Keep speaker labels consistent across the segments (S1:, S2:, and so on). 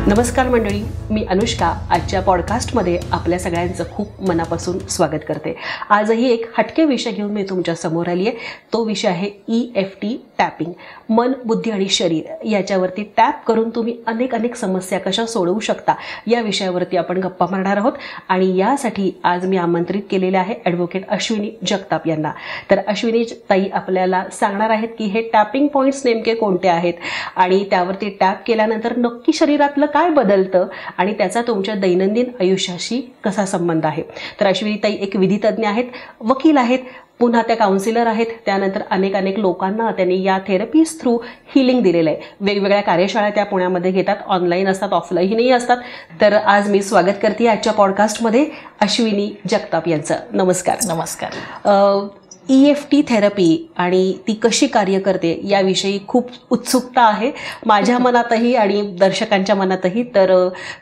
S1: नमस्कार मंडळी, मी अनुष्का आजच्या पॉडकास्टमध्ये आपल्या सगळ्यांचं खूप मनापासून स्वागत करते. आजही एक हटके विषय घेऊन मी तुमच्या समोर आली आहे. तो विषय आहे EFT टॅपिंग. मन, बुद्धी आणि शरीर याच्यावरती टॅप करून तुम्ही अनेक समस्या कशा सोडवू शकता या विषयावरती आपण गप्पा मारणार आहोत. आणि यासाठी आज मी आमंत्रित केलेले आहे ॲडव्होकेट अश्विनी जगताप यांना. तर अश्विनी ताई आपल्याला सांगणार आहेत की हे टॅपिंग पॉईंट्स नेमके कोणते आहेत आणि त्यावरती टॅप केल्यानंतर नक्की शरीरातलं काय बदलतं आणि त्याचा तुमच्या दैनंदिन आयुष्याशी कसा संबंध आहे. तर अश्विनी ताई एक विधितज्ञ आहेत, वकील आहेत, पुन्हा त्या काउन्सिलर आहेत. त्यानंतर अनेक लोकांना त्यांनी या थेरपीज थ्रू हिलिंग दिलेलं आहे. वेगवेगळ्या कार्यशाळा त्या पुण्यामध्ये घेतात, ऑनलाईन असतात, ऑफलाईनही असतात. तर आज मी स्वागत करते आजच्या पॉडकास्टमध्ये अश्विनी जगताप यांचं. नमस्कार.
S2: नमस्कार.
S1: EFT थेरपी आणि ती कशी कार्य करते याविषयी खूप उत्सुकता आहे माझ्या मनातही आणि दर्शकांच्या मनातही. तर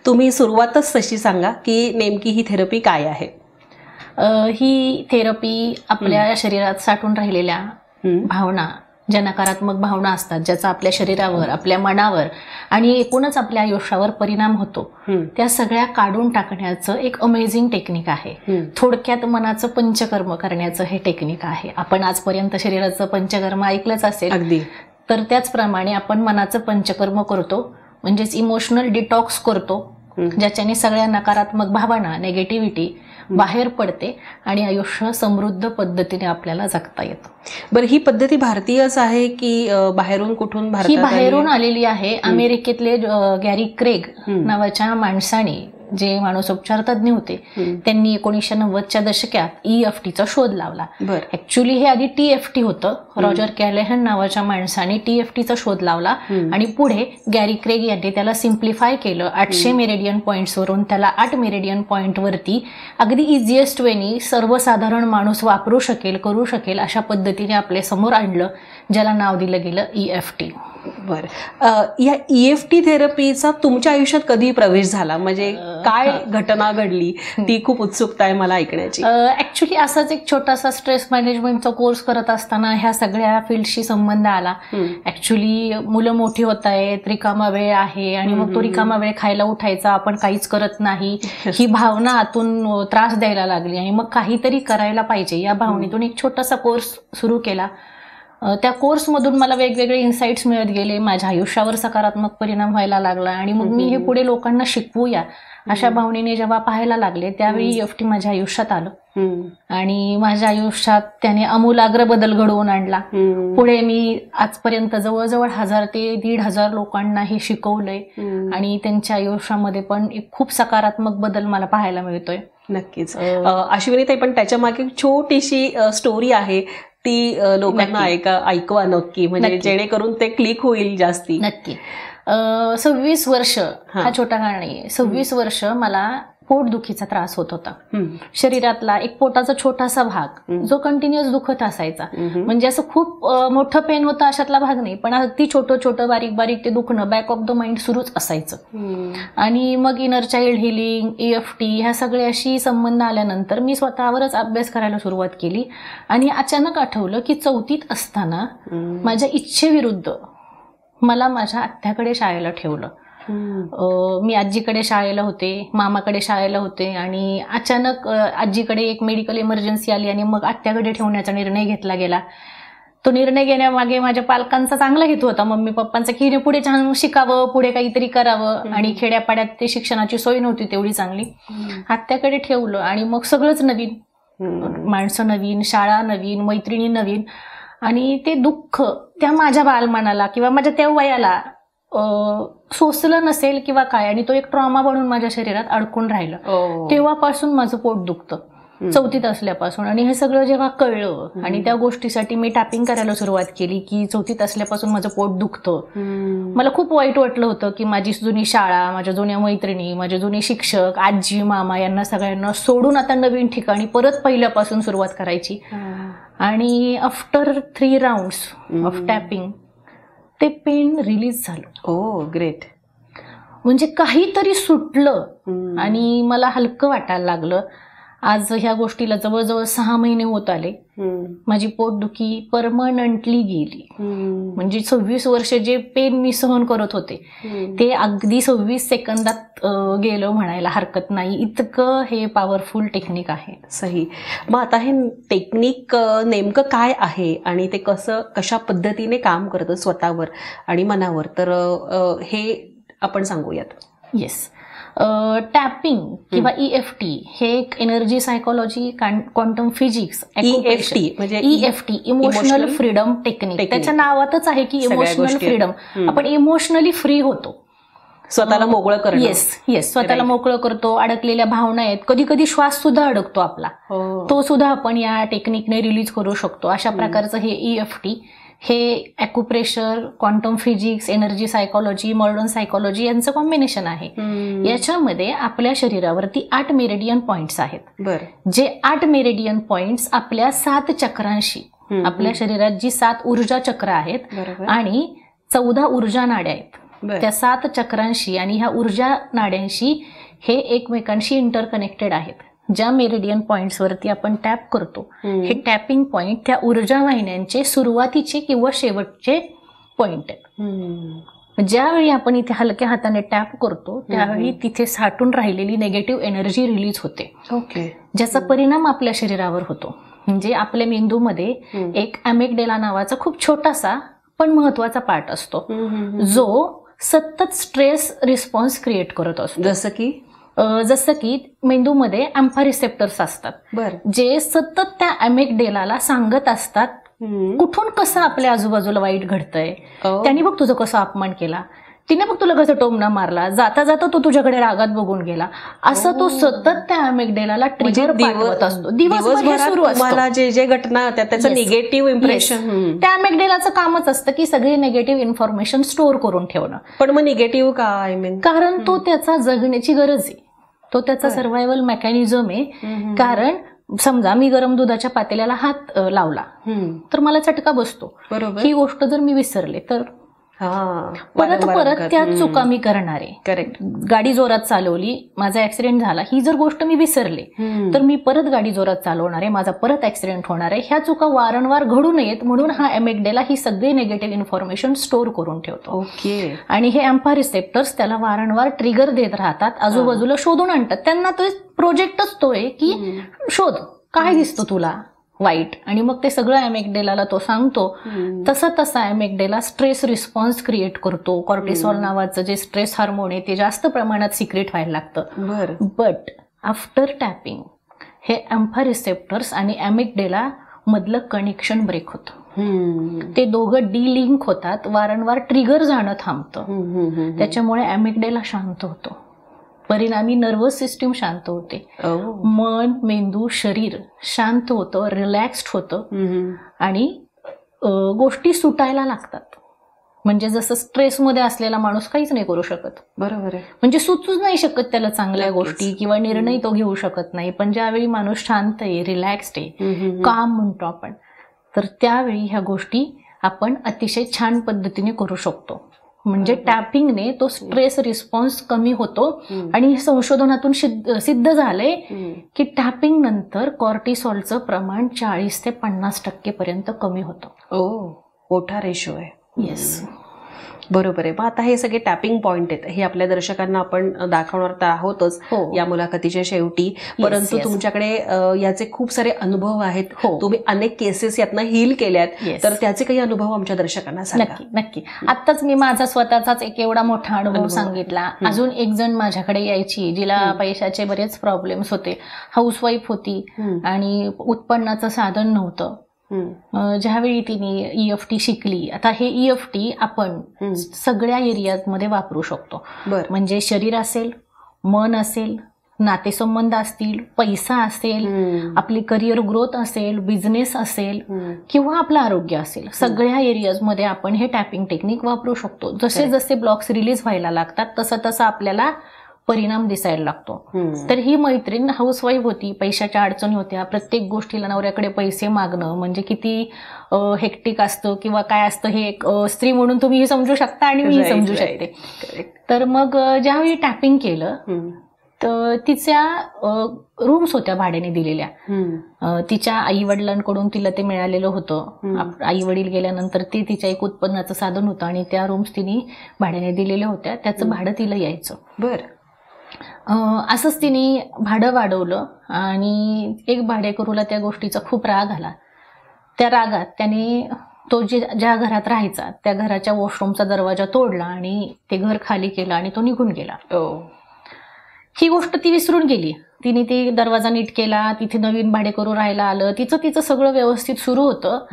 S1: तुम्ही सुरुवातच तशी सांगा की नेमकी ही थेरपी काय आहे.
S2: ही थेरपी आपल्या शरीरात साठून राहिलेल्या भावना, ज्या नकारात्मक भावना असतात, ज्याचा आपल्या शरीरावर, आपल्या मनावर आणि एकूणच आपल्या आयुष्यावर परिणाम होतो, त्या सगळ्या काढून टाकण्याचं एक अमेझिंग टेक्निक आहे. थोडक्यात मनाचं पंचकर्म करण्याचं हे टेक्निक आहे. आपण आजपर्यंत शरीराचं पंचकर्म ऐकलंच असेल.
S1: अगदी.
S2: तर त्याचप्रमाणे आपण मनाचं पंचकर्म करतो, म्हणजेच इमोशनल डिटॉक्स करतो, ज्याच्याने सगळ्या नकारात्मक भावना, नेगेटिव्हिटी बाहेर पडते आणि आयुष्य समृद्ध पद्धतीने आपल्याला जगता येतं.
S1: बरं, ही पद्धती भारतीयच आहे की बाहेरून कुठून?
S2: ही बाहेरून आलेली आहे. अमेरिकेतले गॅरी क्रेग नावाच्या माणसाने, जे मानसोपचार तज्ज्ञ होते, त्यांनी 1990च्या दशकात EFTचा शोध लावला. ऍक्च्युली हे आधी TFT होतं. रॉजर कॅलेहन नावाच्या माणसाने TFTचा शोध लावला आणि पुढे गॅरी क्रेग यांनी त्याला सिम्प्लिफाय केलं. 800 मेरिडियन पॉइंट्स वरून त्याला 8 मेरिडियन पॉइंट वरती अगदी इझिएस्ट वेनी सर्वसाधारण माणूस वापरू शकेल, करू शकेल अशा पद्धतीने आपल्या समोर आणलं, ज्याला नाव दिलं गेलं EFT.
S1: बरं, या EFT थेरपीचा तुमच्या आयुष्यात कधी प्रवेश झाला, म्हणजे काय घटना घडली, ती खूप उत्सुकता आहे मला ऐकण्याची.
S2: ऍक्च्युली असाच एक छोटासा स्ट्रेस मॅनेजमेंटचा कोर्स करत असताना ह्या सगळ्या फील्डशी संबंध आला. ऍक्च्युली मुलं मोठी होत आहेत, रिकामा वेळ आहे आणि मग तो रिकामा वेळ खायला उठायचा, आपण काहीच करत नाही, ही भावना आतून त्रास द्यायला लागली आणि मग काहीतरी करायला पाहिजे या भावनेतून एक छोटासा कोर्स सुरू केला. त्या कोर्समधून मला वेगवेगळे इन्साइट्स मिळत गेले, माझ्या आयुष्यावर सकारात्मक परिणाम व्हायला लागला आणि मग मी हे पुढे लोकांना शिकवूया अशा भावनेने जेव्हा पाहायला लागले, त्यावेळी EFT माझ्या आयुष्यात आलं आणि माझ्या आयुष्यात त्याने आमूलाग्र बदल घडवून आणला. पुढे मी आजपर्यंत जवळजवळ 1000 ते 1500 लोकांना हे शिकवलंय आणि त्यांच्या आयुष्यामध्ये पण एक खूप सकारात्मक बदल मला पाहायला मिळतोय.
S1: नक्कीच अश्विनी ताई, पण त्याच्या मागे स्टोरी आहे, ती लोकांना ऐकवा नक्की, म्हणजे जेणेकरून ते क्लिक होईल जास्ती.
S2: नक्की. 26 वर्ष हा छोटा काळ नाहीये. 26 वर्ष मला पोटदुखीचा त्रास होत होता. शरीरातला एक पोटाचा छोटासा भाग जो कंटिन्युअस दुखत असायचा, म्हणजे असं खूप मोठं पेन होतं अशातला भाग नाही, पण अगदी छोटं बारीक बारीक ते दुखणं बॅक ऑफ द माइंड सुरूच असायचं. आणि मग इनर चाइल्ड हिलिंग, EFT ह्या सगळ्याशी संबंध आल्यानंतर मी स्वतःवरच अभ्यास करायला सुरुवात केली आणि अचानक आठवलं की 4थीत असताना माझ्या इच्छेविरुद्ध मला माझ्या आत्याकडे शाळेला ठेवलं. मी आजीकडे शाळेला होते, मामाकडे शाळेला होते आणि अचानक आजीकडे एक मेडिकल इमर्जन्सी आली आणि मग आत्याकडे ठेवण्याचा निर्णय घेतला गेला. तो निर्णय घेण्यामागे माझ्या पालकांचा चांगला हेतू होता, मम्मी पप्पांचा, की पुढे छान शिकावं, पुढे काहीतरी करावं आणि खेड्यापाड्यात ते शिक्षणाची सोय नव्हती तेवढी चांगली. आत्याकडे ठेवलं आणि मग सगळंच नवीन, माणसं नवीन, शाळा नवीन, मैत्रिणी नवीन आणि ते दुःख त्या माझ्या बालमनाला किंवा माझ्या त्या वयाला सोसलं नसेल किंवा काय, आणि तो एक ट्रॉमा बनून माझ्या शरीरात अडकून राहिलं. तेव्हापासून माझं पोट दुखतं, 4थीत असल्यापासून. आणि हे सगळं जेव्हा कळलं आणि त्या गोष्टीसाठी मी टॅपिंग करायला सुरुवात केली की 4थीत असल्यापासून माझं पोट दुखतं, मला खूप वाईट वाटलं होतं की माझी जुनी शाळा, माझ्या जुन्या मैत्रिणी, माझे जुने शिक्षक, आजी, मामा यांना सगळ्यांना सोडून आता नवीन ठिकाणी परत पहिल्यापासून सुरुवात करायची. आणि आफ्टर 3 राऊंड्स ऑफ टॅपिंग ते पेन रिलीज झालं.
S1: ग्रेट.
S2: म्हणजे काहीतरी सुटलं आणि मला हलकं वाटायला लागलं आज ह्या गोष्टीला जवळजवळ 6 महिने होत आले. माझी पोटदुखी परमनंटली गेली. म्हणजे 26 वर्ष जे पेन मी सहन करत होते ते अगदी 26 सेकंदात गेलं म्हणायला हरकत नाही. इतकं हे पॉवरफुल टेक्निक आहे.
S1: सही. मग आता हे टेक्निक नेमकं काय आहे आणि ते कशा पद्धतीने काम करतं स्वतःवर आणि मनावर, तर हे आपण सांगूयात.
S2: येस. टॅपिंग किंवा EFT हे एक energy psychology, quantum physics,
S1: EFT म्हणजे
S2: EFT इमोशनल फ्रीडम टेक्निक. त्याच्या नावातच आहे की इमोशनल फ्रीडम. आपण इमोशनली फ्री होतो,
S1: स्वतःला मोकळं करणं.
S2: येस, स्वतःला मोकळं करतो. अडकलेल्या भावना आहेत, कधी कधी श्वास सुद्धा अडकतो आपला, तो सुद्धा आपण या टेक्निकने रिलीज करू शकतो. अशा प्रकारचं हे EFT, हे acupressure, quantum physics, energy psychology, modern psychology यांचं कॉम्बिनेशन आहे. याच्यामध्ये आपल्या शरीरावरती 8 मेरिडियन पॉइंट्स आहेत. जे 8 मेरिडियन पॉइंट्स आपल्या 7 चक्रांशी, आपल्या शरीरात जी 7 ऊर्जा चक्र आहेत आणि 14 ऊर्जा नाड्या आहेत, त्या 7 चक्रांशी आणि ह्या ऊर्जा नाड्यांशी हे एकमेकांशी इंटरकनेक्टेड आहेत. ज्या मेरिडियन पॉइंट्सवरती आपण टॅप करतो, हे टॅपिंग पॉइंट त्या ऊर्जा वाहिन्यांचे सुरुवातीचे किंवा शेवटचे पॉइंट आहेत. ज्यावेळी आपण इथे हलक्या हाताने टॅप करतो त्यावेळी तिथे साठून राहिलेली निगेटिव्ह एनर्जी रिलीज होते. ज्याचा परिणाम आपल्या शरीरावर होतो. म्हणजे आपल्या मेंदूमध्ये एक ॲमिग्डेला नावाचा खूप छोटासा पण महत्वाचा पार्ट असतो, जो सतत स्ट्रेस रिस्पॉन्स क्रिएट करत असतो. जसं की मेंदूमध्ये अँफा रिसेप्टर्स असतात, जे सतत त्या ॲमिग्डेलाला सांगत असतात कुठून कसं आपल्या आजूबाजूला वाईट घडतंय, त्यांनी बघ तुझं कसं अपमान केला, तिने बघ तुला कसं टोमणा मारला, जाता जाता तो तुझ्याकडे रागात बघून गेला, असं तो सतत त्या ॲमिग्डेलाला ट्रिगर पाठवत असतो. दिवसभर सुरू असतो
S1: जे घटना त्याचं निगेटिव्ह इम्प्रेशन.
S2: त्या ॲमिग्डेलाचं कामच असतं की सगळी निगेटिव्ह इन्फॉर्मेशन स्टोअर करून ठेवणं.
S1: पण मग निगेटिव्ह का? आय मीन
S2: कारण तो त्याचा जगण्याची गरज आहे, तो त्याचा सर्व्हायवल मेकॅनिझम आहे. कारण समजा मी गरम दुधाच्या पातेल्याला हात लावला तर मला चटका बसतो. ही गोष्ट जर मी विसरले तर परत त्या चुका मी करणार आहे.
S1: करेक्ट.
S2: गाडी जोरात चालवली, माझा ऍक्सिडेंट झाला, ही जर गोष्ट मी विसरले तर मी परत गाडी जोरात चालवणार आहे, माझा परत ऍक्सिडेंट होणार आहे. ह्या चुका वारंवार घडू नयेत म्हणून हा ॲमिग्डेला ही सगळी निगेटिव्ह इन्फॉर्मेशन स्टोर करून ठेवतो. आणि हे अँफा रिसेप्टर्स त्याला वारंवार ट्रिगर देत राहतात, आजूबाजूला शोधून आणतात. त्यांना तो प्रोजेक्टच तो आहे की शोध काय दिसतो तुला वाईट, आणि मग ते सगळं ॲमिग्डेलाला तो सांगतो. तसा ॲमिग्डेला स्ट्रेस रिस्पॉन्स क्रिएट करतो. कॉर्टिसॉल नावाचं जे स्ट्रेस हार्मोन आहे ते जास्त प्रमाणात सिक्रेट व्हायला लागतं. बट आफ्टर टॅपिंग हे अँफा रिसेप्टर्स आणि ॲमिग्डेला मधलं कनेक्शन ब्रेक होतं. ते दोघं डिलिंक होतात, वारंवार ट्रिगर जाणं थांबतं. त्याच्यामुळे ॲमिग्डेला शांत होतो, परिणामी नर्वस सिस्टीम शांत होते, मन, मेंदू, शरीर शांत होतं, रिलॅक्स्ड होतं आणि गोष्टी सुटायला लागतात. म्हणजे जसं स्ट्रेसमध्ये असलेला माणूस काहीच नाही करू शकत.
S1: बरोबर आहे.
S2: म्हणजे सुचूच नाही शकत त्याला चांगल्या गोष्टी किंवा निर्णय तो घेऊ शकत नाही. पण ज्यावेळी माणूस शांत आहे, रिलॅक्स्ड आहे, काम म्हणतो आपण, तर त्यावेळी ह्या गोष्टी आपण अतिशय छान पद्धतीने करू शकतो. म्हणजे टॅपिंगने तो स्ट्रेस रिस्पॉन्स कमी होतो. आणि संशोधनातून सिद्ध झालंय की टॅपिंग नंतर कॉर्टिसॉलचं प्रमाण 40 ते 50% पर्यंत कमी होतं.
S1: मोठा रेशो आहे.
S2: येस,
S1: बरोबर आहे. मग आता हे सगळे टॅपिंग पॉइंट आहेत, हे आपल्या दर्शकांना आपण दाखवणार तर आहोतच या मुलाखतीच्या शेवटी. परंतु तुमच्याकडे याचे खूप सारे अनुभव आहेत, तुम्ही अनेक केसेस यातनं हील केल्यात, तर त्याचे काही अनुभव आमच्या दर्शकांना सांगा.
S2: नक्की. आताच मी माझा स्वतःचाच एक एवढा मोठा अनुभव सांगितला. अजून एक जण माझ्याकडे यायची, जिला पैशाचे बरेच प्रॉब्लेम्स होते, हाऊसवाईफ होती आणि उत्पन्नाचं साधन नव्हतं. ज्यावेळी तिने EFT शिकली, आता हे EFT आपण सगळ्या एरियामध्ये वापरू शकतो. म्हणजे शरीर असेल, मन असेल, नातेसंबंध असतील, पैसा असेल, आपली करिअर ग्रोथ असेल, बिझनेस असेल किंवा आपलं आरोग्य असेल, सगळ्या एरियाजमध्ये आपण हे टॅपिंग टेक्निक वापरू शकतो. जसे जसे ब्लॉक्स रिलीज व्हायला लागतात तसं आपल्याला परिणाम दिसायला लागतो. तर ही मैत्रीण हाऊसवाईफ होती, पैशाच्या अडचणी होत्या, प्रत्येक गोष्टीला नवऱ्याकडे पैसे मागणं म्हणजे किती हेक्टिक असतं किंवा काय असतं हे एक स्त्री म्हणून तुम्ही समजू शकता आणि मी समजू शकते. तर मग ज्यावेळी टॅपिंग केलं तर तिच्या रूम्स होत्या भाड्याने दिलेल्या. तिच्या आई वडिलांकडून तिला ते मिळालेलं होतं. आई वडील गेल्यानंतर ते तिच्या एक उत्पन्नाचं साधन होतं आणि त्या रूम्स तिने भाड्याने दिलेल्या होत्या. त्याचं भाडं तिला यायचं. असंच तिने भाडं वाढवलं आणि एक भाडेकरूला त्या गोष्टीचा खूप राग आला. त्या रागात त्याने तो ज्या घरात राहायचा त्या घराच्या वॉशरूमचा दरवाजा तोडला आणि ते घर खाली केलं आणि तो निघून गेला. ही गोष्ट ती विसरून गेली. तिने ती दरवाजा नीट केला, तिथे नवीन भाडेकरू राहायला आलं, तिचं सगळं व्यवस्थित सुरू होतं.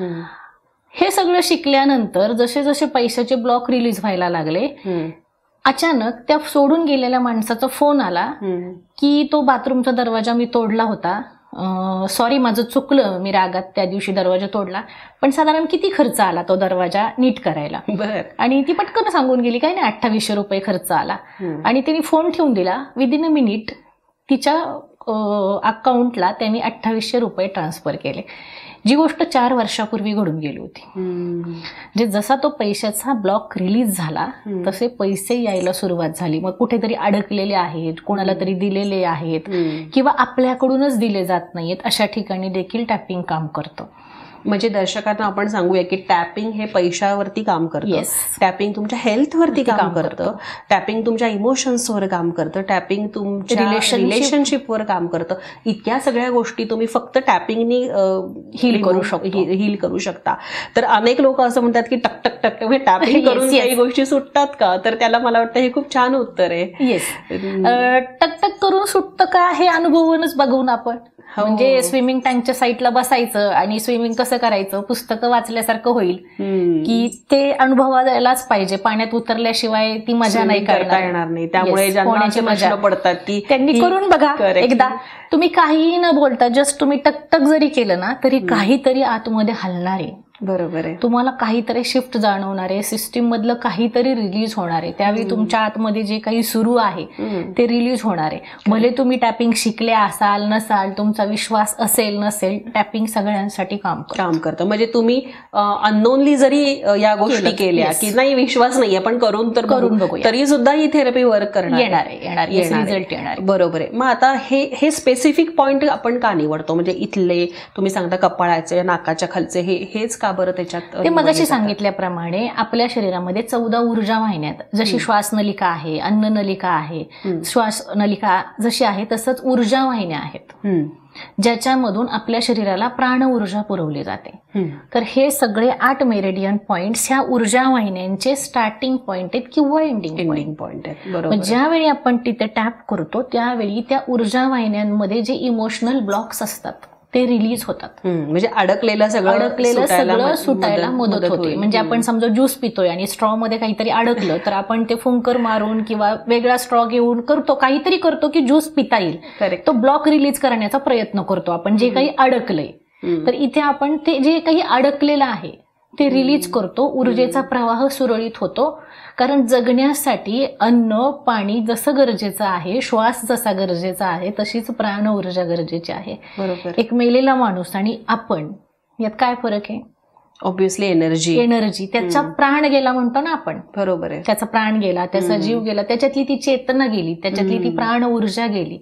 S2: हे सगळं शिकल्यानंतर जसे जसे पैशाचे ब्लॉक रिलीज व्हायला लागले, अचानक त्या सोडून गेलेल्या माणसाचा फोन आला की तो बाथरूमचा दरवाजा मी तोडला होता, सॉरी माझं चुकलं, मी रागात त्या दिवशी दरवाजा तोडला, पण साधारण किती खर्च आला तो दरवाजा नीट करायला. आणि ती पटकन सांगून गेली काय नाही 2800 रुपये खर्च आला. आणि तिने फोन ठेवून दिला. विदिन अ मिनिट तिच्या अकाउंटला त्यांनी 2800 रुपये ट्रान्सफर केले, जी गोष्ट 4 वर्षापूर्वी घडून गेली होती. म्हणजे जसा तो पैशाचा ब्लॉक रिलीज झाला तसे पैसे यायला सुरुवात झाली. मग कुठेतरी अडकलेले आहेत, कोणाला तरी दिलेले आहेत किंवा आपल्याकडूनच दिले जात नाहीत, अशा ठिकाणी देखील टॅपिंग काम करतं.
S1: म्हणजे दर्शकांना आपण सांगूया की टॅपिंग हे पैशावरती काम करतं, टॅपिंग तुमच्या हेल्थवरती काम करतं, टॅपिंग तुमच्या इमोशन्सवर काम करतं, टॅपिंग तुमच्या रिलेशनशिपवर काम करतं. इतक्या सगळ्या गोष्टी तुम्ही फक्त टॅपिंगनी हील करू शकता. तर अनेक लोक असं म्हणतात की टक टक टक म्हणजे टॅपिंग करून काही गोष्टी सुटतात का? तर त्याला मला वाटतं हे खूप छान उत्तर आहे.
S2: टक टक करून सुटतं का हे अनुभवूनच बघून आपण, म्हणजे स्विमिंग टँकच्या साईडला बसायचं आणि स्विमिंग कसं करायचं पुस्तकं वाचल्यासारखं होईल की ते अनुभवायलाच पाहिजे. पाण्यात उतरल्याशिवाय ती मजा नाही करता येणार नाही.
S1: त्यामुळे ज्यांना मजा पडतात ती
S2: त्यांनी करून बघा एकदा. तुम्ही काहीही न बोलता जस्ट तुम्ही टकटक जरी केलं ना तरी काहीतरी आतमध्ये हलणार आहे.
S1: बरोबर आहे.
S2: तुम्हाला काहीतरी शिफ्ट जाणवणार आहे, सिस्टीम मधलं काहीतरी रिलीज होणार आहे. त्यावेळी तुमच्या आतमध्ये जे काही सुरू आहे ते रिलीज होणार आहे. भले तुम्ही टॅपिंग शिकले असाल नसाल, तुमचा विश्वास असेल नसेल, टॅपिंग सगळ्यांसाठी काम
S1: करतं. म्हणजे तुम्ही अननोनली जरी या गोष्टी केल्या की नाही विश्वास नाहीये पण करून बघूया तरी सुद्धा ही थेरपी वर्क करणार,
S2: येणार रिझल्ट येणार.
S1: बरोबर आहे. मग आता हे स्पेसिफिक पॉइंट आपण का निवडतो? म्हणजे इथले तुम्ही सांगता कपाळाचे, नाकाच्या खालचे, हेच का बरं त्याच्यात?
S2: ते मगाशी सांगितल्याप्रमाणे आपल्या शरीरामध्ये 14 ऊर्जा वाहिन्यात, जशी श्वास नलिका आहे, अन्न नलिका आहे, श्वास नलिका जशी आहे तसंच ऊर्जा वाहिन्या आहेत ज्याच्यामधून आपल्या शरीराला प्राण ऊर्जा पुरवली जाते. तर हे सगळे 8 मेरिडियन पॉइंट्स ह्या ऊर्जा वाहिन्यांचे स्टार्टिंग पॉइंट आहेत किंवा एंडिंग पॉइंट आहेत. बरोबर. ज्यावेळी आपण तिथे टॅप करतो त्यावेळी त्या ऊर्जा वाहिन्यांमध्ये जे इमोशनल ब्लॉक्स असतात ते रिलीज होतात.
S1: म्हणजे अडकलेलं सगळं
S2: सुटायला मदत होते. म्हणजे आपण समजा ज्यूस पितोय आणि स्ट्रॉ मध्ये काहीतरी अडकलं तर आपण ते फुंकर मारून किंवा वेगळा स्ट्रॉ घेऊन काहीतरी करतो की ज्यूस पिता येईल. तो ब्लॉक रिलीज करण्याचा प्रयत्न करतो आपण, जे काही अडकलंय. तर इथे आपण ते जे काही अडकलेलं आहे ते रिलीज करतो. ऊर्जेचा प्रवाह सुरळीत होतो. कारण जगण्यासाठी अन्न पाणी जसं गरजेचं आहे, श्वास जसा गरजेचा आहे, तशीच प्राण ऊर्जा गरजेची आहे. एक मेलेला माणूस आणि आपण यात काय फरक आहे?
S1: Obviously energy.
S2: त्याचा प्राण गेला म्हणतो ना आपण.
S1: बरोबर आहे.
S2: त्याचा प्राण गेला, त्याचा जीव गेला, त्याच्यातली ती चेतना गेली, त्याच्यातली ती प्राण ऊर्जा गेली.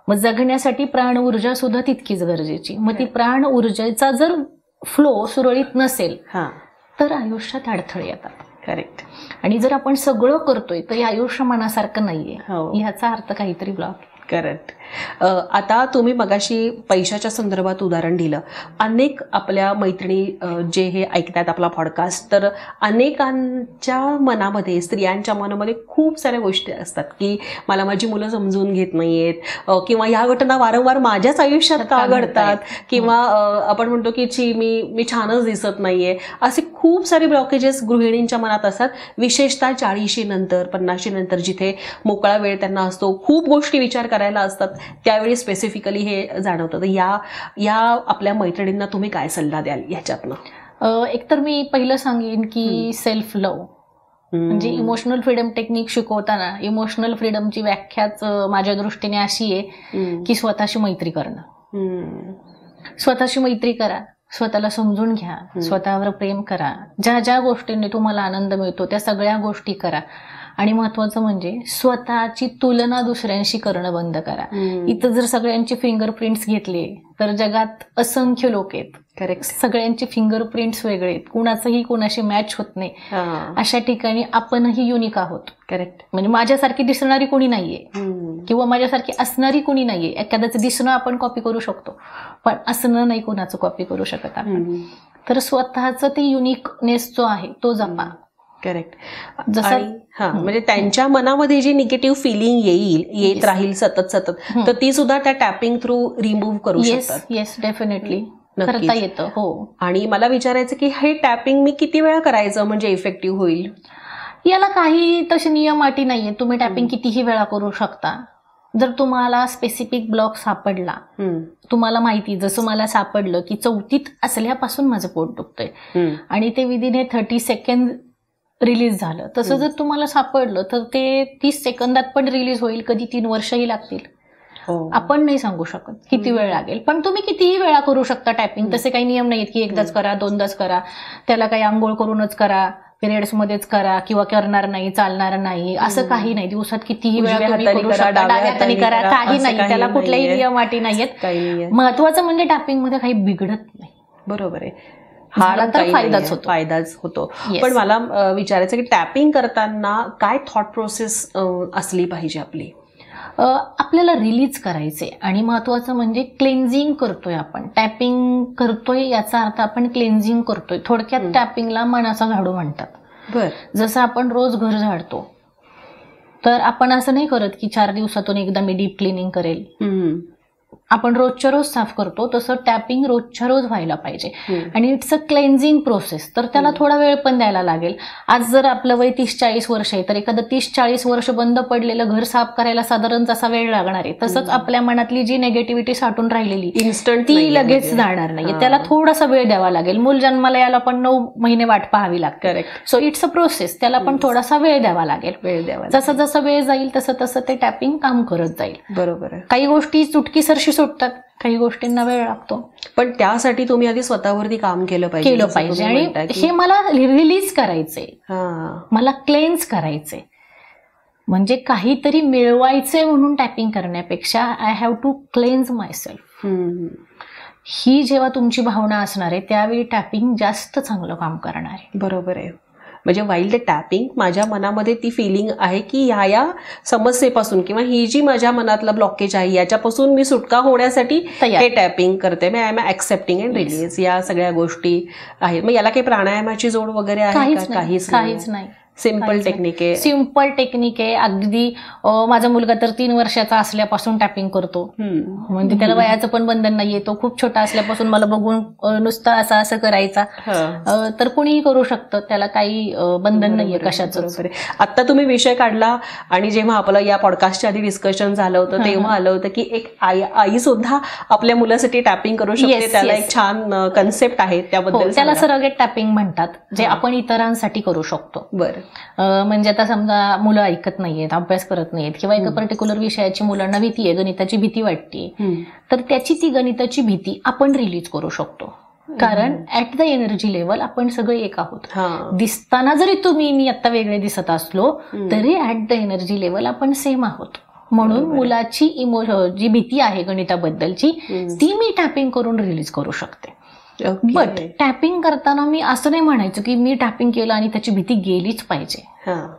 S2: मग जगण्यासाठी प्राण ऊर्जा सुद्धा तितकीच गरजेची. मग ती प्राण ऊर्जेचा जर फ्लो सुरळीत नसेल तर आयुष्यात अडथळे येतात.
S1: करेक्ट.
S2: आणि जर आपण सगळं करतोय तरी आयुष्य मनासारखं नाहीये, ह्याचा अर्थ काहीतरी ब्लॉक.
S1: करेक्ट. आता तुम्ही मगाशी पैशाच्या संदर्भात उदाहरण दिलं. अनेक आपल्या मैत्रिणी जे हे ऐकतात आपला पॉडकास्ट, तर अनेकांच्या मनामध्ये, स्त्रियांच्या मनामध्ये खूप साऱ्या गोष्टी असतात की मला माझी मुलं समजून घेत नाहीयेत किंवा ह्या घटना वारंवार माझ्याच आयुष्यात का घडतात किंवा आपण म्हणतो की मी छानच दिसत नाहीये. असे खूप सारे ब्लॉकेजेस गृहिणींच्या मनात असतात. विशेषतः 40 नंतर 50 नंतर जिथे मोकळा वेळ त्यांना असतो, खूप गोष्टी विचार करायला असतात, त्यावेळी स्पेसिफिकली हे जाणवतं. तर या आपल्या मैत्रिणींना तुम्ही काय सल्ला द्याल ह्याच्यातनं?
S2: एकतर मी पहिलं सांगेन की सेल्फ लव्ह, म्हणजे इमोशनल फ्रीडम टेक्निक शिकवताना इमोशनल फ्रीडमची व्याख्याच माझ्या दृष्टीने अशी आहे की स्वतःशी मैत्री करणं. स्वतःशी मैत्री करा, स्वतःला समजून घ्या, स्वतःवर प्रेम करा, ज्या ज्या गोष्टींनी तुम्हाला आनंद मिळतो त्या सगळ्या गोष्टी करा आणि महत्वाचं म्हणजे स्वतःची तुलना दुसऱ्यांशी करणं बंद करा. इथं जर सगळ्यांचे फिंगरप्रिंट्स घेतले तर जगात असंख्य लोक आहेत.
S1: करेक्ट.
S2: सगळ्यांचे फिंगरप्रिंट्स वेगळे आहेत, कुणाचंही कुणाशी मॅच होत नाही. अशा ठिकाणी आपणही युनिक आहोत.
S1: करेक्ट.
S2: म्हणजे माझ्यासारखी दिसणारी कोणी नाहीये किंवा माझ्यासारखी असणारी कोणी नाहीये. एखाद्याचं दिसणं आपण कॉपी करू शकतो, पण असणं नाही कोणाचं कॉपी करू शकत आपण. तर स्वतःचं ते युनिकनेस जो आहे तो जपा.
S1: करेक्ट. जसं म्हणजे त्यांच्या मनामध्ये जी निगेटिव्ह फिलिंग येत राहील सतत तर ती सुद्धा त्या टॅपिंग थ्रू रिमूव्ह करू शकतात.
S2: येस, डेफिनेटली करता येतं. हो.
S1: आणि मला विचारायचं की हे टॅपिंग मी किती वेळा करायचं म्हणजे इफेक्टिव्ह होईल?
S2: याला काही तसे नियम अटी नाहीये. तुम्ही टॅपिंग कितीही वेळा करू शकता. जर तुम्हाला स्पेसिफिक ब्लॉक सापडला, तुम्हाला माहिती, जसं मला सापडलं की 4थीत असल्यापासून माझं पोट दुखतंय आणि ते विदिन 30 सेकंड रिलीज झालं, तसं जर तुम्हाला सापडलं तर ते 30 सेकंदात पण रिलीज होईल. कधी 3 वर्षही लागतील, आपण नाही सांगू शकत किती वेळ लागेल. पण तुम्ही कितीही वेळा करू शकता टॅपिंग. तसे काही नियम नाहीत की एकदाच करा, 2दाच करा. त्याला काही आंघोळ करूनच करा, पिरियड्स मध्येच करा किंवा करणार नाही, चालणार नाही, असं काही नाही. दिवसात कितीही वेळा तुम्ही करू शकता, डाव्या हाताने करा, काही नाही. त्याला कुठल्याही नियम अटी नाहीयेत. महत्वाचं म्हणजे टॅपिंग मध्ये काही बिघडत नाही.
S1: बरोबर आहे. हा तर फायदाच होतो. पण मला विचारायचं की टॅपिंग करताना काय थॉट प्रोसेस असली पाहिजे आपली?
S2: आपल्याला रिलीज करायचे आणि महत्वाचं म्हणजे क्लेन्झिंग करतोय आपण. टॅपिंग करतोय याचा अर्थ आपण क्लेन्झिंग करतोय. थोडक्यात टॅपिंगला मनाचा झाडू म्हणतात. जसं आपण रोज घर झाडतो तर आपण असं नाही करत की 4 दिवसातून एकदा मी डीप क्लिनिंग करेल. आपण रोजच्या रोज साफ करतो, तसं टॅपिंग रोजच्या रोज व्हायला पाहिजे. आणि इट्स अ क्लेन्झिंग प्रोसेस, तर त्याला थोडा वेळ पण द्यायला लागेल. आज जर आपलं वय 30-40 वर्ष आहे तर एखादं 30-40 वर्ष बंद पडलेलं घर साफ करायला साधारण जसा वेळ लागणार आहे, तसंच आपल्या मनातली जी नेगेटिव्हिटी साठून राहिलेली
S1: इन्स्टंट
S2: ती लगेच जाणार नाही. त्याला थोडासा वेळ द्यावा लागेल. मूल जन्माला यायला पण 9 महिने वाट पाहावी लागते. सो इट्स अ प्रोसेस, त्याला पण थोडासा वेळ द्यावा लागेल. जसं जसं वेळ जाईल तसं तसं ते टॅपिंग काम करत जाईल.
S1: बरोबर आहे.
S2: काही गोष्टी चुटकीसरशी सुटतात, काही गोष्टींना वेळ लागतो.
S1: पण त्यासाठी तुम्ही आधी स्वतःवरती काम केलं पाहिजे.
S2: आणि हे मला रिलीज करायचंय, मला क्लेन्स करायचंय. म्हणजे काहीतरी मिळवायचंय म्हणून टॅपिंग करण्यापेक्षा I have to cleanse myself, ही जेव्हा तुमची भावना असणार आहे त्यावेळी टॅपिंग जास्त चांगलं काम करणार आहे.
S1: बरोबर आहे. म्हणजे वाईल द टॅपिंग माझ्या मनामध्ये ती फिलिंग आहे की ह्या समस्येपासून किंवा ही जी माझ्या मनातला ब्लॉकेज आहे याच्यापासून मी सुटका होण्यासाठी हे टॅपिंग करते. मी I am accepting and release, या सगळ्या गोष्टी आहेत. मग याला काही प्राणायामाची जोड वगैरे आहे का?
S2: काहीच नाही.
S1: सिंपल टेक्निक आहे.
S2: सिंपल टेक्निक आहे. अगदी माझा मुलगा तर 3 वर्षाचा असल्यापासून टॅपिंग करतो. म्हणजे त्याला वयाचं पण बंधन नाहीये. तो खूप छोटा असल्यापासून मला बघून नुसतं असं करायचा. तर कोणीही करू शकतं, त्याला काही बंधन नाहीये कशाचं.
S1: आता तुम्ही विषय काढला आणि जेव्हा आपलं या पॉडकास्टच्या आधी डिस्कशन झालं होतं तेव्हा आलं होतं की एक आई सुद्धा आपल्या मुलासाठी टॅपिंग करू शकते. त्याला एक छान कन्सेप्ट आहे त्याबद्दल.
S2: त्याला सरोगेट टॅपिंग म्हणतात, जे आपण इतरांसाठी करू शकतो.
S1: बरं.
S2: म्हणजे आता समजा मुलं ऐकत नाहीयेत, अभ्यास करत नाहीयेत किंवा एका पर्टिक्युलर विषयाची मुलांना भीती आहे, गणिताची भीती वाटते, तर त्याची ती गणिताची भीती आपण रिलीज करू शकतो. कारण ऍट द एनर्जी लेवल आपण सगळे एक आहोत. दिसताना जरी मी आता वेगळे दिसत असलो तरी ऍट द एनर्जी लेवल आपण सेम आहोत. म्हणून मुलाची जी भीती आहे गणिताबद्दलची ती मी टॅपिंग करून रिलीज करू शकते. बट टॅपिंग करताना मी असं नाही म्हणायचं की मी टॅपिंग केलं आणि त्याची भीती गेलीच पाहिजे.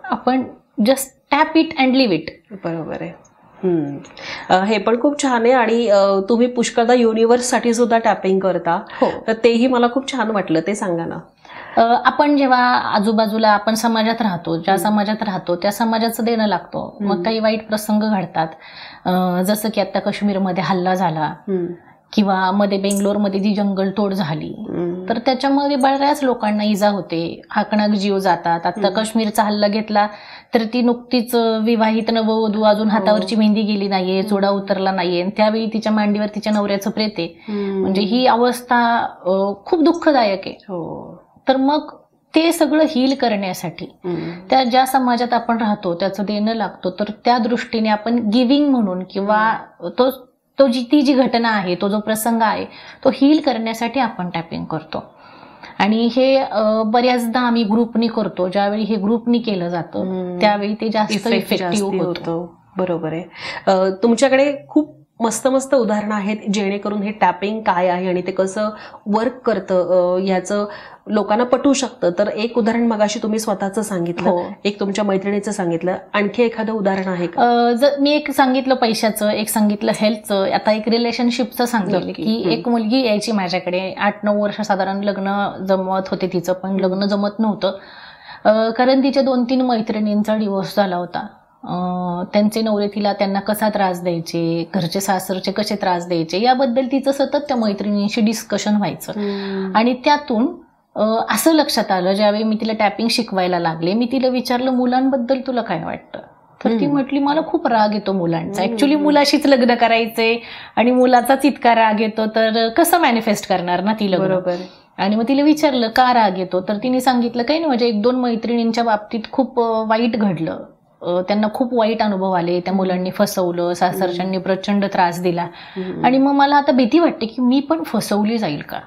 S2: आपण just tap it and leave it.
S1: बरोबर आहे. हे पण खूप छान आहे. आणि तुम्ही पुष्कळदा युनिव्हर्ससाठी सुद्धा टॅपिंग करता, तर तेही मला खूप छान वाटलं, ते सांगा ना.
S2: आपण जेव्हा आजूबाजूला आपण समाजात राहतो, ज्या समाजात राहतो त्या समाजाचं देणं लागतो. मग काही वाईट प्रसंग घडतात, जसं की आता काश्मीरमध्ये हल्ला झाला किंवा मध्ये बेंगलोरमध्ये जी जंगलतोड झाली, तर त्याच्यामध्ये बऱ्याच लोकांना इजा होते, हाकणाक जीव जातात. आता काश्मीरचा हल्ला घेतला तर ती नुकतीच विवाहित नववधू, अजून हातावरची मेहंदी गेली नाहीये, चुडा उतरला नाहीये, त्यावेळी तिच्या मांडीवर तिच्या नवऱ्याचं प्रेत आहे. म्हणजे ही अवस्था खूप दुःखदायक आहे. तर मग ते सगळं हील करण्यासाठी त्या ज्या समाजात आपण राहतो त्याचं देणं लागतो. तर त्या दृष्टीने आपण गिव्हिंग म्हणून किंवा ती जी घटना आहे, तो जो प्रसंग आहे, तो हील करण्यासाठी आपण टॅपिंग करतो. आणि हे बऱ्याचदा आम्ही ग्रुपनी करतो. ज्यावेळी हे ग्रुपनी केलं जातं त्यावेळी ते जास्त इफेक्टिव्ह होतं.
S1: बरोबर आहे. तुमच्याकडे खूप मस्त मस्त उदाहरणं आहेत जेणेकरून हे टॅपिंग काय आहे आणि ते कसं वर्क करतं याचं लोकांना पटू शकतं. तर एक उदाहरण मगाशी तुम्ही स्वतःचं सांगितलं, एक तुमच्या मैत्रिणीचं सांगितलं, आणखी एखादं उदाहरण आहे का?
S2: मी एक सांगितलं पैशाचं, एक सांगितलं हेल्थचं, आता एक रिलेशनशिपचं सांगितलं की एक मुलगी यायची माझ्याकडे 8-9 वर्ष साधारण लग्न जमत होते तिचं, पण लग्न जमत नव्हतं कारण तिच्या 2-3 मैत्रिणींचा डिवोर्स झाला होता. त्यांचे नवरे त्यांना कसा त्रास द्यायचे, घरचे सासरचे कसे त्रास द्यायचे याबद्दल तिचं सतत त्या मैत्रिणींशी डिस्कशन व्हायचं. आणि त्यातून असं लक्षात आलं ज्यावेळी मी तिला टॅपिंग शिकवायला लागले, मी तिला विचारलं मुलांबद्दल तुला काय वाटतं, तर ती म्हटली मला खूप राग येतो मुलांचा. ऍक्च्युली मुलाशीच लग्न करायचे आणि मुलाचाच इतका राग येतो तर कसं मॅनिफेस्ट करणार ना ती लग्न.
S1: बरोबर.
S2: आणि मग तिला विचारलं का राग येतो, तर तिने सांगितलं काही नाही, माझ्या 1-2 मैत्रिणींच्या बाबतीत खूप वाईट घडलं, त्यांना खूप वाईट अनुभव आले, त्या मुलांनी फसवलं, सासरच्यांनी प्रचंड त्रास दिला आणि मग मला आता भीती वाटते की मी पण फसवली जाईल का,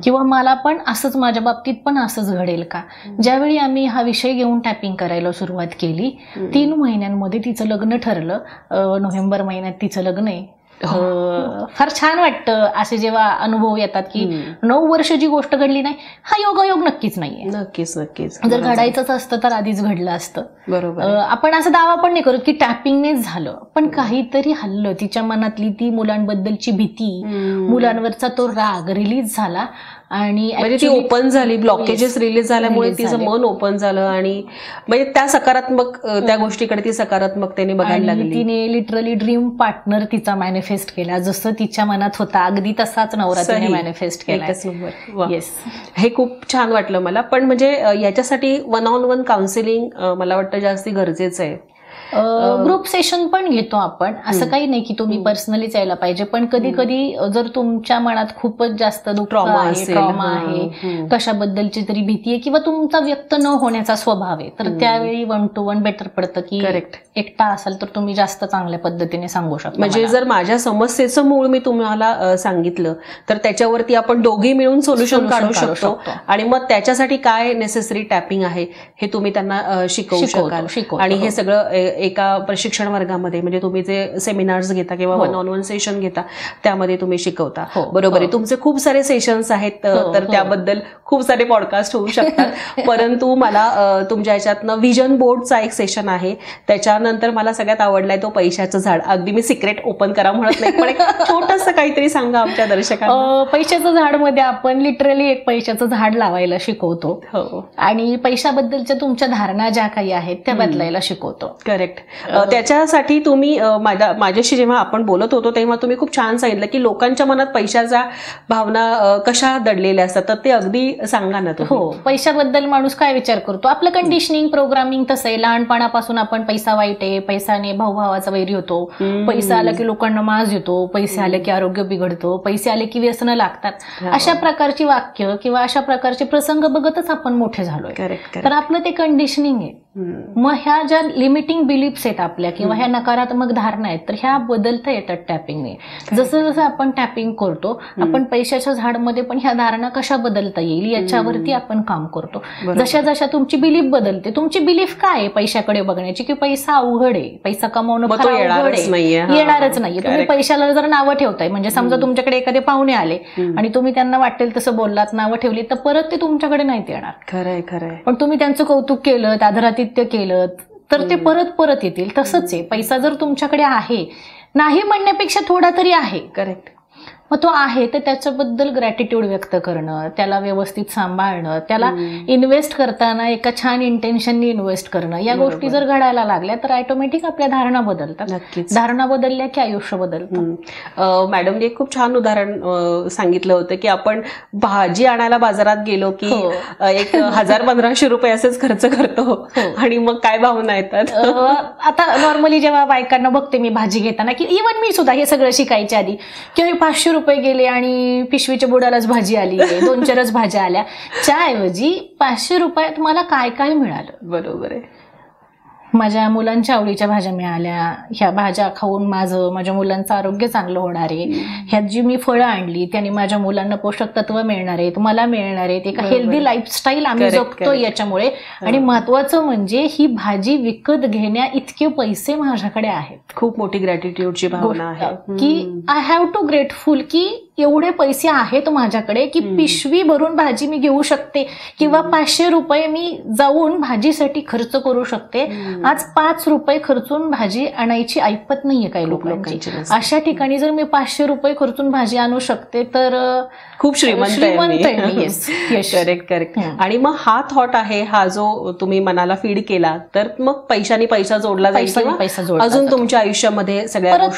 S2: किंवा मला पण असंच माझ्या बाबतीत पण असंच घडेल का. ज्यावेळी आम्ही हा विषय घेऊन टॅपिंग करायला सुरुवात केली 3 महिन्यांमध्ये तिचं लग्न ठरलं. नोव्हेंबर महिन्यात तिचं लग्न आहे. फार छान वाटतं असे जेव्हा अनुभव येतात की 9 वर्ष जी गोष्ट घडली नाही हा योगायोग नक्कीच नाहीये.
S1: नक्कीच नक्कीच.
S2: जर घडायचंच असतं तर आधीच घडलं असतं.
S1: बरोबर.
S2: आपण असं दावा पण नाही करत की टॅपिंगनेच झालं, पण काहीतरी हल्लं, तिच्या मनातली ती मुलांबद्दलची भीती, मुलांवरचा तो राग रिलीज झाला आणि
S1: म्हणजे ती ओपन झाली, ब्लॉकेजेस रिलीज झाल्यामुळे तिचं मन ओपन झालं आणि म्हणजे त्या सकारात्मक त्या गोष्टीकडे ती सकारात्मकतेने बघायला लागली.
S2: तिने लिटरली ड्रीम पार्टनर तिचा मॅनिफेस्ट केला, जसं तिच्या मनात होता अगदी तसाच नवरा तिने मॅनिफेस्ट केला.
S1: येस, हे खूप छान वाटलं मला. पण म्हणजे याच्यासाठी 1-on-1 काउन्सिलिंग मला वाटतं जास्ती गरजेचं आहे.
S2: ग्रुप सेशन पण घेतो आपण, असं काही नाही की तुम्ही पर्सनलीच यायला पाहिजे, पण कधी कधी जर तुमच्या मनात खूपच जास्त ट्रॉमा आहे, कशाबद्दलची तरी भीती आहे किंवा तुमचा व्यक्त न होण्याचा स्वभाव आहे, तर त्यावेळी 1-to-1 बेटर पडतं की एकटा असाल तर तुम्ही जास्त चांगल्या पद्धतीने सांगू शकता.
S1: म्हणजे जर माझ्या समस्येचं मूळ मी तुम्हाला सांगितलं तर त्याच्यावरती आपण दोघे मिळून सोल्युशन काढू शकतो आणि मग त्याच्यासाठी काय नेसेसरी टॅपिंग आहे हे तुम्ही त्यांना शिकवू शकाल. आणि हे सगळं एका प्रशिक्षण वर्गामध्ये म्हणजे तुम्ही जे सेमिनार्स घेता किंवा 1-on-1 सेशन घेता त्यामध्ये तुम्ही शिकवता. बरोबर आहे. तुमचे खूप सारे सेशन्स आहेत तर त्याबद्दल खूप सारे पॉडकास्ट होऊ शकतात. परंतु मला तुमच्या याच्यातनं व्हिजन बोर्डचा एक सेशन आहे, त्याच्यानंतर मला सगळ्यात आवडलाय तो पैशाचं झाड. अगदी मी सिक्रेट ओपन करा म्हणत नाही, पण एक छोटंसं काहीतरी सांगा आमच्या दर्शकांना.
S2: पैशाचं झाड मध्ये आपण लिटरली एक पैशाचं झाड लावायला शिकवतो आणि पैशाबद्दलच्या तुमच्या धारणा ज्या काही आहेत त्या बदलायला शिकवतो.
S1: करेक्ट. त्याच्यासाठी तुम्ही माझ्याशी जेव्हा आपण बोलत होतो तेव्हा तुम्ही खूप छान सांगितलं की लोकांच्या मनात पैशाच्या भावना कशा दडलेल्या असतात, तर ते अगदी सांगा ना तुम्ही.
S2: हो, पैशाबद्दल माणूस काय विचार करतो, आपलं कंडिशनिंग प्रोग्रामिंग तसं आहे. लहानपणापासून आपण पैसा वाईट आहे, पैशाने भाऊभावाचा वैरी होतो, पैसा आला की लोकांना माज येतो, पैसे आले की आरोग्य बिघडतो, पैसे आले की व्यसनं लागतात, अशा प्रकारची वाक्य किंवा अशा प्रकारचे प्रसंग बघतच आपण मोठे झालोय. तर आपलं ते कंडिशनिंग आहे. मग ह्या ज्या लिमिटिंग बिलीफ्स आहेत आपल्या किंवा ह्या नकारात्मक धारणा आहेत तर ह्या बदलता येतात टॅपिंगने. जसं जसं आपण टॅपिंग करतो आपण पैशाच्या झाडमध्ये पण ह्या धारणा कशा बदलता येईल याच्यावरती आपण काम करतो. जशा जशा तुमची बिलीफ बदलते, तुमची बिलीफ काय आहे पैशाकडे बघण्याची, की पैसा अवघड आहे, पैसा कमवणं फार अवघड आहे, येणारच नाहीये. तुम्ही पैशाला जर नावं ठेवताय, म्हणजे समजा तुमच्याकडे एखादे पाहुणे आले आणि तुम्ही त्यांना वाटेल तसं बोललात, नावं ठेवली, तर परत ते तुमच्याकडे नाहीत येणार.
S1: खरंय खरंय.
S2: पण तुम्ही त्यांचं कौतुक केलं, आदरातिथ्य केलं तर ते परत परत येतील. तसंच आहे, पैसा जर तुमच्याकडे आहे, नाही म्हणण्यापेक्षा थोडा तरी आहे.
S1: करेक्ट.
S2: मग तो आहे तर त्याच्याबद्दल ग्रॅटिट्यूड व्यक्त करणं, त्याला व्यवस्थित सांभाळणं, त्याला इन्व्हेस्ट करताना एका छान इंटेन्शननी इन्व्हेस्ट करणं, या गोष्टी जर घडायला लागल्या तर ऑटोमॅटिक आपल्या धारणा बदलतात. धारणा बदलल्या की आयुष्य बदलतं.
S1: मॅडमने एक खूप छान उदाहरण सांगितलं होतं की आपण भाजी आणायला बाजारात गेलो की 1000-1500 रुपये असेच खर्च करतो आणि मग काय भावना येतात.
S2: आता नॉर्मली जेव्हा बायकांना बघते मी भाजी घेताना, की इव्हन मी सुद्धा हे सगळं शिकायच्या आधी, किंवा 500 रुपये गेले आणि पिशवीच्या बुडालाच भाजी आली, 2-4च भाज्या आल्या, त्याऐवजी 500 रुपयात मला काय काय मिळालं.
S1: बरोबर आहे.
S2: माझ्या मुलांच्या आवडीच्या भाज्या मिळाल्या, ह्या भाज्या खाऊन माझ्या मुलांचं आरोग्य चांगलं होणार आहे, ह्यात जी मी फळं आणली त्याने माझ्या मुलांना पोषक तत्व मिळणार आहेत, मला मिळणार आहेत, एक हेल्दी लाईफस्टाईल आम्ही जगतोय याच्यामुळे. आणि महत्वाचं म्हणजे ही भाजी विकत घेण्या इतके पैसे माझ्याकडे आहेत.
S1: खूप मोठी ग्रॅटिट्यूडची भावना आहे
S2: की आय हॅव टू ग्रेटफुल की एवढे पैसे आहेत माझ्याकडे की पिशवी भरून भाजी मी घेऊ शकते किंवा 500 रुपये मी जाऊन भाजीसाठी खर्च करू शकते. आज 5 रुपये खर्चून भाजी आणायची ऐपत नाहीये काही लोकांची. अशा ठिकाणी जर मी 500 रुपये खर्चून भाजी आणू शकते तर
S1: खूप श्रीमंत आहे. करेक्ट. आणि मग हा थॉट आहे, हा जो तुम्ही मनाला फीड केला तर मग पैशाने पैसा जोडला जाईल, अजून तुमच्या आयुष्यामध्ये सगळ्या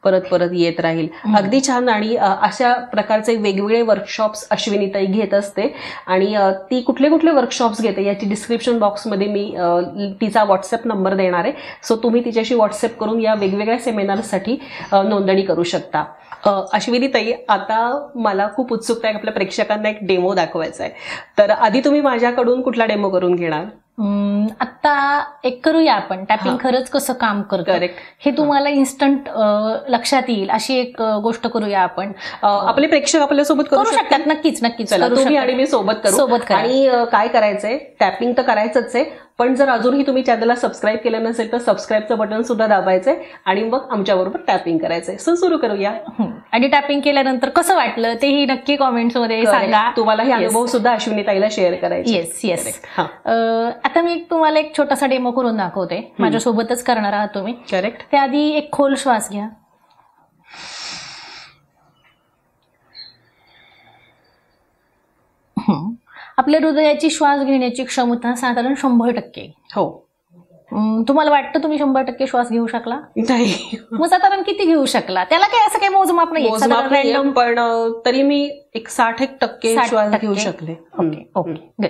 S1: परत येत राहील. अगदी छान. आणि अशा प्रकारचे वेगवेगळे वर्कशॉप्स अश्विनीताई घेत असते. आणि ती कुठले कुठले वर्कशॉप्स घेते याची डिस्क्रिप्शन बॉक्समध्ये मी तिचा व्हॉट्सअप नंबर देणार आहे. सो तुम्ही तिच्याशी व्हॉट्सअप करून या वेगवेगळ्या सेमिनारसाठी नोंदणी करू शकता. अश्विनीताई, आता मला खूप उत्सुकता आहे, आपल्या प्रेक्षकांना एक डेमो दाखवायचा आहे. तर आधी तुम्ही माझ्याकडून कुठला डेमो करून घेणार?
S2: आता एक करूया आपण टॅपिंग खरंच कसं काम करतं हे तुम्हाला इन्स्टंट लक्षात येईल अशी एक गोष्ट करूया आपण.
S1: आपले प्रेक्षक आपल्यासोबत करू शकतात.
S2: नक्कीच.
S1: तुम्ही आणि मी सोबत करू. आणि काय करायचंय, टॅपिंग तर करायचंच आहे, पण जर अजूनही तुम्ही चॅनलला सबस्क्राईब केलं नसेल तर सबस्क्राईबचं बटन सुद्धा दाबायचंय आणि मग आमच्याबरोबर टॅपिंग करायचंय. सो सुरू करूया.
S2: आणि टॅपिंग केल्यानंतर कसं वाटलं तेही नक्की कॉमेंट्समध्ये सांगा.
S1: तुम्हाला हे अनुभव सुद्धा अश्विनीताईला शेअर करायचे.
S2: येस. आता मी तुम्हाला एक छोटासा डेमो करून दाखवते. माझ्यासोबतच करणार आहात तुम्ही.
S1: करेक्ट.
S2: त्याआधी एक खोल श्वास घ्या. आपल्या हृदयाची श्वास घेण्याची क्षमता साधारण 100%.
S1: हो.
S2: तुम्हाला वाटतं तुम्ही 100% श्वास घेऊ शकला?
S1: नाही.
S2: मग साधारण किती घेऊ शकला? त्याला काय असं काही मोजमाप नाही,
S1: पण तरी मी एक 60% श्वास घेऊ शकले.
S2: Okay good.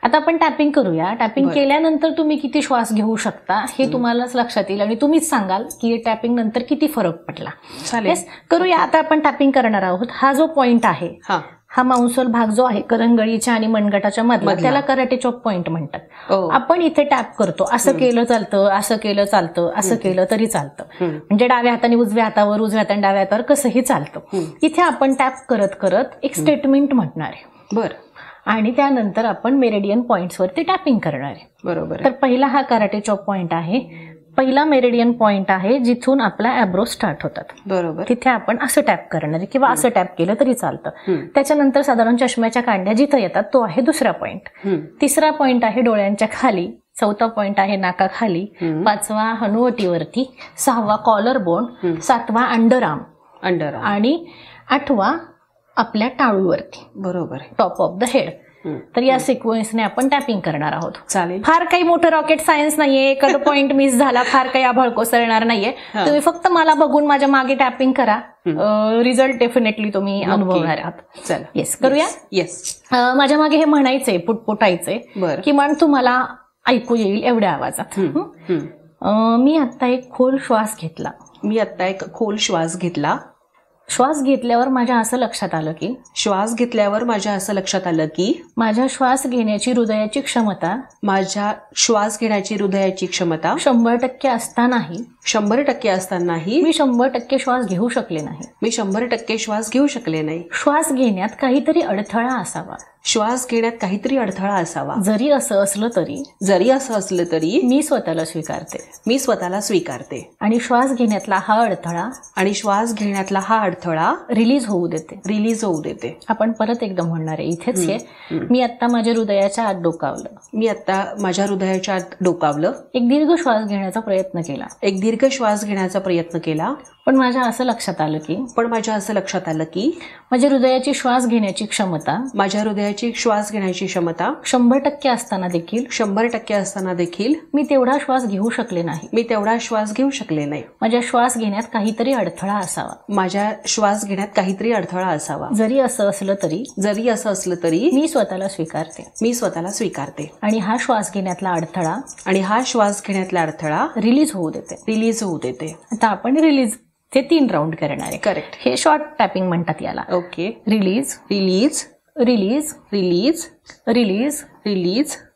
S2: आता आपण टॅपिंग करूया. टॅपिंग केल्यानंतर तुम्ही किती श्वास घेऊ शकता हे तुम्हालाच लक्षात येईल आणि तुम्हीच सांगाल की टॅपिंग नंतर किती फरक पडला.
S1: चालेल,
S2: करूया. आता आपण टॅपिंग करणार आहोत. हा जो पॉइंट आहे, हा मांसल भाग जो आहे करंगळीच्या आणि मनगटाच्या मधला, त्याला कराटे चॉप पॉइंट म्हणतात. आपण इथे टॅप करतो. असं केलं चालतं, असं केलं चालतं, असं केलं तरी चालतं. म्हणजे डाव्या हाताने उजव्या हातावर, उजव्या हाताने डाव्या हातावर कसंही चालतं. इथे आपण टॅप करत करत एक स्टेटमेंट म्हणणार आहे.
S1: बरं.
S2: आणि त्यानंतर आपण मेरिडियन पॉइंट्स वरती टॅपिंग करणार आहे.
S1: बरोबर.
S2: तर पहिला हा कराटे चॉप पॉइंट आहे. पहिला मेरिडियन पॉइंट आहे जिथून आपला ॲब्रो स्टार्ट होतात.
S1: बरोबर.
S2: तिथे आपण असं टॅप करणार आहे किंवा असं टॅप केलं तरी चालतं. त्याच्यानंतर साधारण चष्म्याच्या कांड्या जिथं येतात तो आहे दुसरा पॉइंट. तिसरा पॉइंट आहे डोळ्यांच्या खाली. चौथा पॉइंट आहे नाकाखाली. पाचवा हनुवटीवरती. सहावा कॉलर बोन. सातवा अंडरआर्म आणि आठवा आपल्या टाळूवरती.
S1: बरोबर.
S2: Top of the head. तर या सिक्वेन्सने आपण टॅपिंग करणार आहोत.
S1: चालेल.
S2: फार काही मोठं रॉकेट सायन्स नाहीये. एखादं पॉइंट मिस झाला, फार काही आभाळ कोसळणार नाहीये. तुम्ही फक्त मला बघून माझ्या मागे टॅपिंग करा. रिझल्ट डेफिनेटली तुम्ही अनुभवणार आहात.
S1: चला.
S2: येस, करूया.
S1: येस.
S2: माझ्या मागे हे म्हणायचंय, पुटपुटायचंय, किमान तुम्हाला ऐकू येईल एवढ्या आवाजात. मी आता एक खोल श्वास घेतला. श्वास घेतल्यावर माझ्या असं लक्षात आलं की माझ्या श्वास घेण्याची हृदयाची क्षमता 100% असतानाही मी 100% श्वास घेऊ शकले नाही. श्वास घेण्यात काहीतरी अडथळा असावा. जरी असं असलं तरी मी स्वतःला स्वीकारते आणि श्वास घेण्यातला हा अडथळा रिलीज होऊ देते. आपण परत एकदम म्हणणार आहे. इथेच आहे. मी आता माझ्या हृदयाच्या आत डोकावलं. एक दीर्घ श्वास घेण्याचा प्रयत्न केला. पण माझ्या असं लक्षात आलं की माझ्या हृदयाची श्वास घेण्याची क्षमता 100% असताना देखील मी तेवढा श्वास घेऊ शकले नाही. माझ्या श्वास घेण्यात काहीतरी अडथळा असावा. जरी असं असलं तरी मी स्वतःला स्वीकारते आणि हा श्वास घेण्यातला अडथळा रिलीज होऊ देते. आता आपण रिलीज ते 3 राऊंड करणार आहे.
S1: करेक्ट.
S2: हे शॉर्ट टॅपिंग म्हणतात याला.
S1: ओके.
S2: रिलीज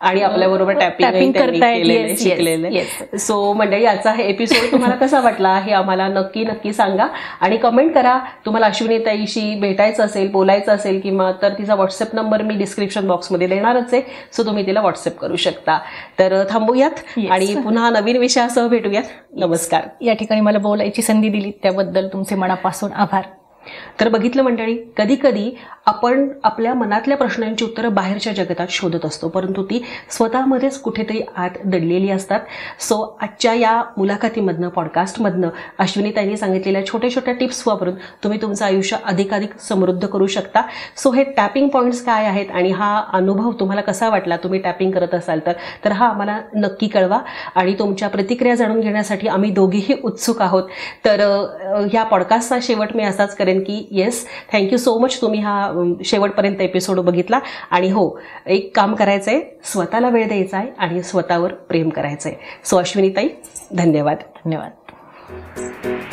S1: आणि आपल्याबरोबर टॅपिंग शिकलेले. सो मंडळी, आजचा हा एपिसोड तुम्हाला कसा वाटला हे आम्हाला नक्की सांगा आणि कमेंट करा. तुम्हाला अश्विनीताईशी भेटायचं असेल, बोलायचं असेल किंवा तर तिचा व्हॉट्सअप नंबर मी डिस्क्रिप्शन बॉक्समध्ये देणारच आहे. सो तुम्ही तिला व्हॉट्सअप करू शकता. तर थांबूयात आणि पुन्हा नवीन विषयासह भेटूयात. नमस्कार.
S2: या ठिकाणी मला बोलायची संधी दिली त्याबद्दल तुमचे मनापासून आभार.
S1: तर बघितलं मंडळी, कधी कधी आपण आपल्या मनातल्या प्रश्नांची उत्तरं बाहेरच्या जगतात शोधत असतो, परंतु ती स्वतःमध्येच कुठेतरी आत दडलेली असतात. सो आजच्या या मुलाखतीमधनं, पॉडकास्टमधनं अश्विनीताईंनी सांगितलेल्या छोट्या छोट्या टिप्स वापरून तुम्ही तुमचं आयुष्य अधिकाधिक समृद्ध करू शकता. सो हे टॅपिंग पॉईंट्स काय आहेत आणि हा अनुभव तुम्हाला कसा वाटला, तुम्ही टॅपिंग करत असाल तर हा आम्हाला नक्की कळवा. आणि तुमच्या प्रतिक्रिया जाणून घेण्यासाठी आम्ही दोघीही उत्सुक आहोत. तर ह्या पॉडकास्टचा शेवट मी असाच करेन की येस, थँक्यू सो मच, तुम्ही हा शेवटपर्यंत एपिसोड बघितला. आणि हो, एक काम करायचंय, स्वतःला वेळ द्यायचा आहे आणि स्वतःवर प्रेम करायचंय. सो अश्विनीताई, धन्यवाद.
S2: धन्यवाद.